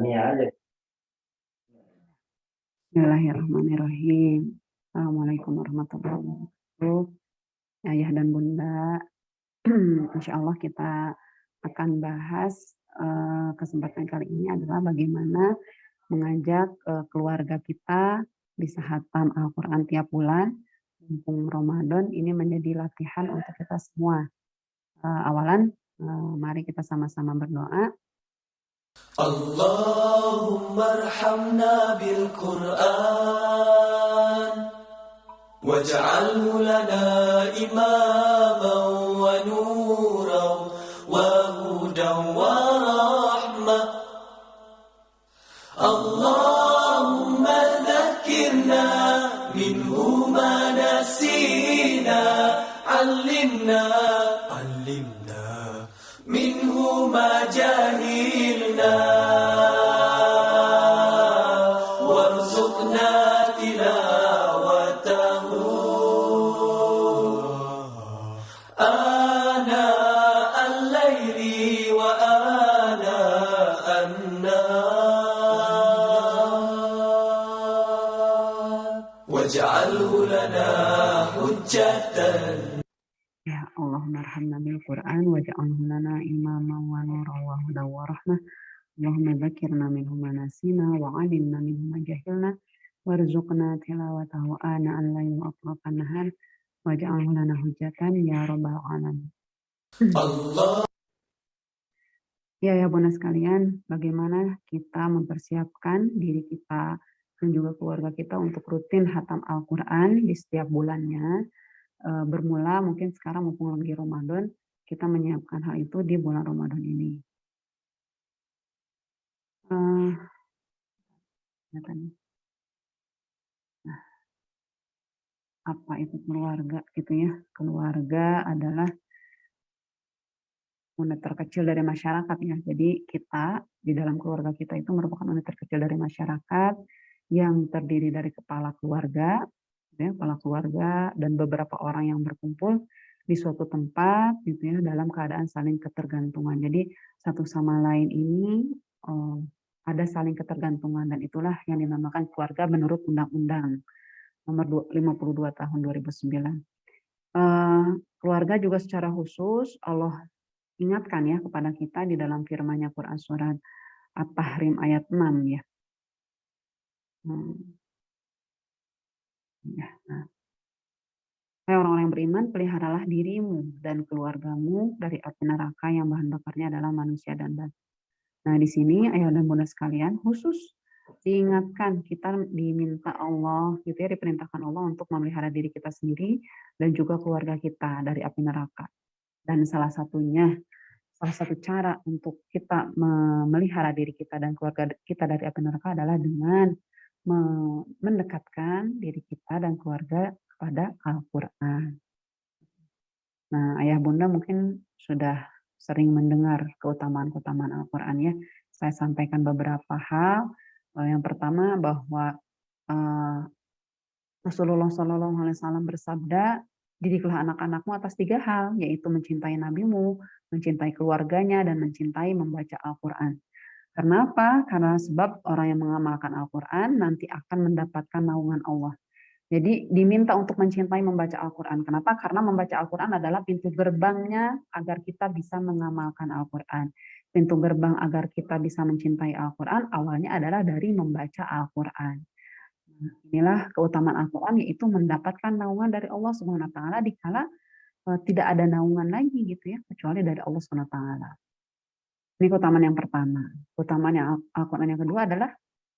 Ini aja. Bismillahirrahmanirrahim. Assalamualaikum warahmatullahi wabarakatuh. Ayah dan bunda, insya Allah kita akan bahas kesempatan kali ini adalah bagaimana mengajak keluarga kita bisa hatam Al-Quran tiap bulan. Mumpung Ramadan ini menjadi latihan untuk kita semua. Awalan, mari kita sama-sama berdoa. Allahumma arhamna bil Qur'an waj'alhu lana imaman wa nuran wa hudan wa rahmah. Allahumma dhakkirna minhu ma nasina, 'allimna minhu ma jahilna, warzuqna tilawatahu ana al-laili wa ana an-nahar waj'alhu lana hujjatan. Ya Allahumma arhamna bil Qur'an waj'alhu lana imaman wa nuran wa hudan wa rahmah. Allahumma dzakirna minhu ma nasina wa 'allimna minhu ma jahilna warzuqna tilawatahu ana al-laili wa atrafan nahar waj'alhu lana hujjatan ya rabbal alamin. Allah. Ya bunda sekalian, bagaimana kita mempersiapkan diri kita dan juga keluarga kita untuk rutin hatam Al-Quran di setiap bulannya. Bermula mungkin sekarang mumpung lagi Ramadan, kita menyiapkan hal itu di bulan Ramadan ini. Nah, apa itu keluarga gitu ya? Keluarga adalah unit terkecil dari masyarakat ya. Jadi kita di dalam keluarga kita itu merupakan unit terkecil dari masyarakat yang terdiri dari kepala keluarga, ya, kepala keluarga dan beberapa orang yang berkumpul di suatu tempat gitu ya dalam keadaan saling ketergantungan. Jadi satu sama lain ini ada saling ketergantungan dan itulah yang dinamakan keluarga menurut Undang-Undang Nomor 52 Tahun 2009. Keluarga juga secara khusus Allah ingatkan ya kepada kita di dalam firman-Nya Quran surat At-Tahrim ayat 6 ya. Nah. Hai orang-orang yang beriman, peliharalah dirimu dan keluargamu dari api neraka yang bahan bakarnya adalah manusia dan batu. Nah, di sini ayah dan bunda sekalian khusus diingatkan, kita diminta Allah gitu ya, diperintahkan Allah untuk memelihara diri kita sendiri dan juga keluarga kita dari api neraka. Dan salah satu cara untuk kita memelihara diri kita dan keluarga kita dari api neraka adalah dengan mendekatkan diri kita dan keluarga kepada Al-Quran. Nah, ayah bunda mungkin sudah sering mendengar keutamaan-keutamaan Al-Quran ya. Saya sampaikan beberapa hal. Yang pertama bahwa Rasulullah SAW bersabda, didiklah anak-anakmu atas 3 hal, yaitu mencintai nabimu, mencintai keluarganya, dan mencintai membaca Al-Quran. Kenapa? Karena sebab orang yang mengamalkan Al-Quran nanti akan mendapatkan naungan Allah. Jadi diminta untuk mencintai membaca Al-Quran. Kenapa? Karena membaca Al-Quran adalah pintu gerbangnya agar kita bisa mengamalkan Al-Quran. Pintu gerbang agar kita bisa mencintai Al-Quran awalnya adalah dari membaca Al-Quran. Inilah keutamaan Al-Quran, yaitu mendapatkan naungan dari Allah Subhanahu wa taala dikala tidak ada naungan lagi gitu ya, kecuali dari Allah Subhanahu wa taala. Ini keutamaan yang pertama. Keutamaan yang Al-Quran yang kedua adalah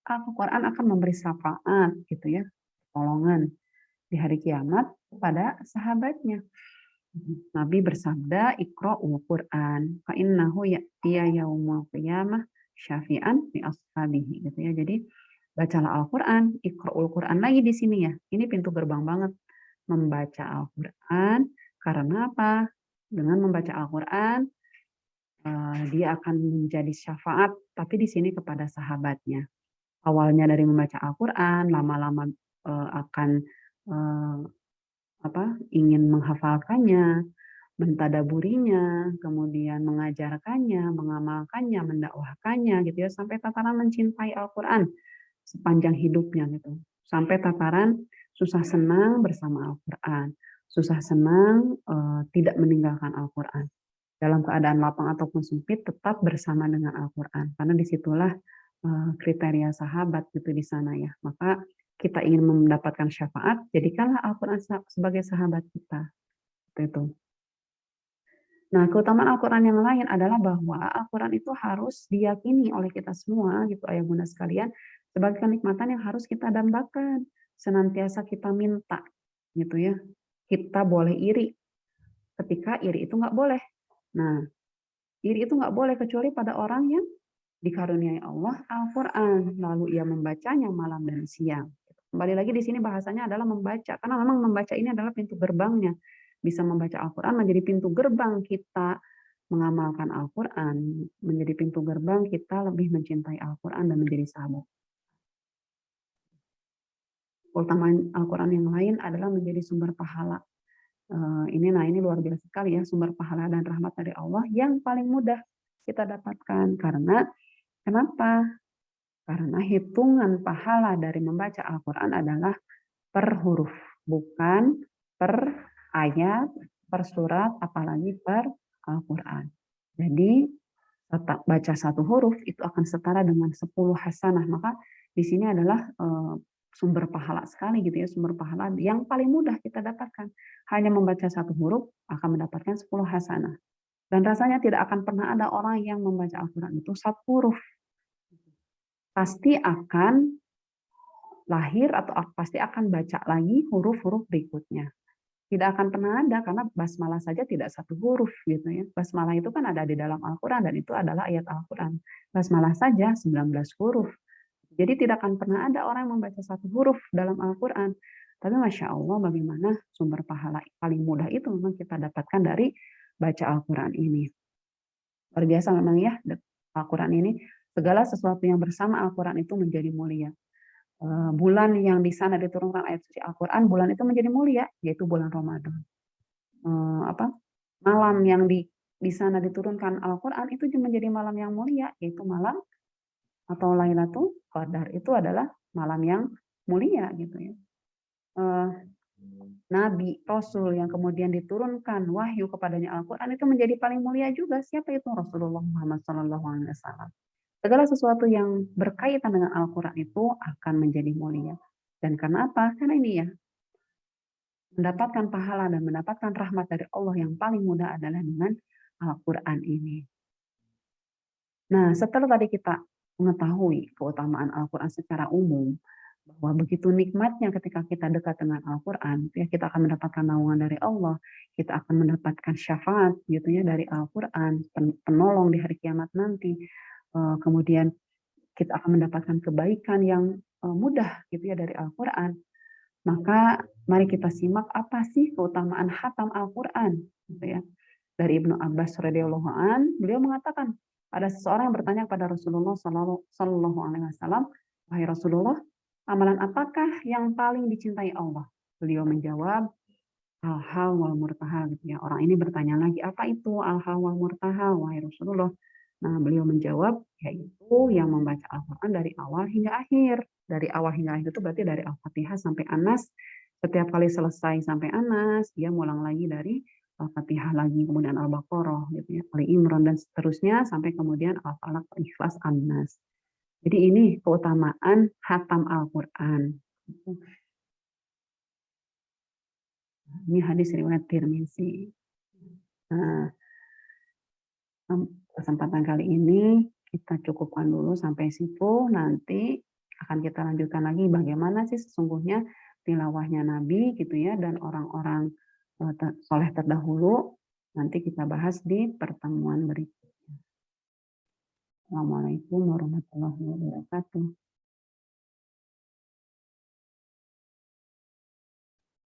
Al-Quran akan memberi syafaat gitu ya, pertolongan di hari kiamat kepada sahabatnya. Nabi bersabda, Iqra'ul Quran fa innahu ya'tiya yaumul qiyamah syafi'an li ashabihi gitu ya. Jadi bacalah Al-Quran, Iqra'ul Quran lagi di sini ya. Ini pintu gerbang banget membaca Al-Quran. Karena apa? Dengan membaca Al-Quran dia akan menjadi syafaat, tapi di sini kepada sahabatnya. Awalnya dari membaca Al-Quran, lama-lama akan ingin menghafalkannya, mentadaburinya, kemudian mengajarkannya, mengamalkannya, mendakwahkannya gitu ya, sampai tataran mencintai Al-Qur'an sepanjang hidupnya gitu. Sampai tataran susah senang bersama Al-Qur'an, susah senang tidak meninggalkan Al-Qur'an. Dalam keadaan lapang ataupun sempit tetap bersama dengan Al-Qur'an. Karena disitulah kriteria sahabat gitu di sana ya. Maka kita ingin mendapatkan syafaat, jadikanlah Al-Qur'an sebagai sahabat kita. Itu. Nah, keutamaan Al-Quran yang lain adalah bahwa Al-Quran itu harus diyakini oleh kita semua, gitu ayah bunda sekalian, sebagai kenikmatan yang harus kita dambakan. Senantiasa kita minta, gitu ya. Kita boleh iri, ketika iri itu nggak boleh. Nah, iri itu nggak boleh kecuali pada orang yang dikaruniai Allah Al-Quran, lalu ia membacanya malam dan siang. Kembali lagi di sini bahasanya adalah membaca, karena memang membaca ini adalah pintu gerbangnya. Bisa membaca Al-Quran menjadi pintu gerbang kita mengamalkan Al-Quran, menjadi pintu gerbang kita lebih mencintai Al-Quran dan menjadi sahabat. Keutamaan Al-Quran yang lain adalah menjadi sumber pahala. Ini luar biasa sekali ya, sumber pahala dan rahmat dari Allah yang paling mudah kita dapatkan. Karena kenapa? Karena hitungan pahala dari membaca Al-Quran adalah per huruf, bukan per ayat, per surat, apalagi per Al-Quran. Jadi baca satu huruf itu akan setara dengan 10 hasanah. Maka di sini adalah sumber pahala sekali gitu ya, sumber pahala yang paling mudah kita dapatkan. Hanya membaca satu huruf akan mendapatkan 10 hasanah. Dan rasanya tidak akan pernah ada orang yang membaca Al-Quran itu satu huruf. Pasti akan lahir atau pasti akan baca lagi huruf-huruf berikutnya. Tidak akan pernah ada, karena basmalah saja tidak satu huruf gitu ya. Basmalah itu kan ada di dalam Al-Quran dan itu adalah ayat Al-Quran. Basmalah saja 19 huruf. Jadi tidak akan pernah ada orang yang membaca satu huruf dalam Al-Quran. Tapi Masya Allah bagaimana sumber pahala paling mudah itu memang kita dapatkan dari baca Al-Quran ini. Luar biasa memang ya Al-Quran ini. Segala sesuatu yang bersama Al-Quran itu menjadi mulia. Bulan yang di sana diturunkan ayat suci Al-Quran, bulan itu menjadi mulia, yaitu bulan Ramadan. Malam yang di sana diturunkan Al-Quran itu menjadi malam yang mulia, yaitu malam atau Lailatul Qadar. Itu adalah malam yang mulia gitu ya. Nabi, Rasul yang kemudian diturunkan wahyu kepadanya Al-Quran itu menjadi paling mulia juga. Siapa itu? Rasulullah Muhammad SAW. Segala sesuatu yang berkaitan dengan Al-Quran itu akan menjadi mulia. Dan karena apa? Karena ini ya, mendapatkan pahala dan mendapatkan rahmat dari Allah yang paling mudah adalah dengan Al-Quran ini. Nah, setelah tadi kita mengetahui keutamaan Al-Quran secara umum, bahwa begitu nikmatnya ketika kita dekat dengan Al-Quran, ya kita akan mendapatkan naungan dari Allah, kita akan mendapatkan syafaat gitu ya dari Al-Quran, penolong di hari kiamat nanti. Kemudian kita akan mendapatkan kebaikan yang mudah gitu ya dari Al-Quran. Maka mari kita simak apa sih keutamaan khatam Al-Quran gitu ya. Dari Ibnu Abbas radhiyallahu an, beliau mengatakan ada seseorang yang bertanya kepada Rasulullah sallallahu alaihi wasallam, "Wahai Rasulullah, amalan apakah yang paling dicintai Allah?" Beliau menjawab, "Al-hal wal murtahal," gitu ya. Orang ini bertanya lagi, "Apa itu al-hal wal murtahal, wahai Rasulullah?" Nah, beliau menjawab, yaitu yang membaca Al-Quran dari awal hingga akhir. Dari awal hingga akhir itu berarti dari Al-Fatihah sampai Anas. Setiap kali selesai sampai Anas, dia ngulang lagi dari Al-Fatihah lagi, kemudian Al-Baqarah, gitu ya, Ali Imran, dan seterusnya, sampai kemudian Al-Falaq, Ikhlas, An-Nas. Jadi ini keutamaan khatam Al-Quran. Ini hadis riwayat Tirmizi. Nah, kesempatan kali ini kita cukupkan dulu sampai situ. Nanti akan kita lanjutkan lagi bagaimana sih sesungguhnya tilawahnya Nabi gitu ya, dan orang-orang soleh terdahulu. Nanti kita bahas di pertemuan berikutnya. Assalamualaikum warahmatullahi wabarakatuh.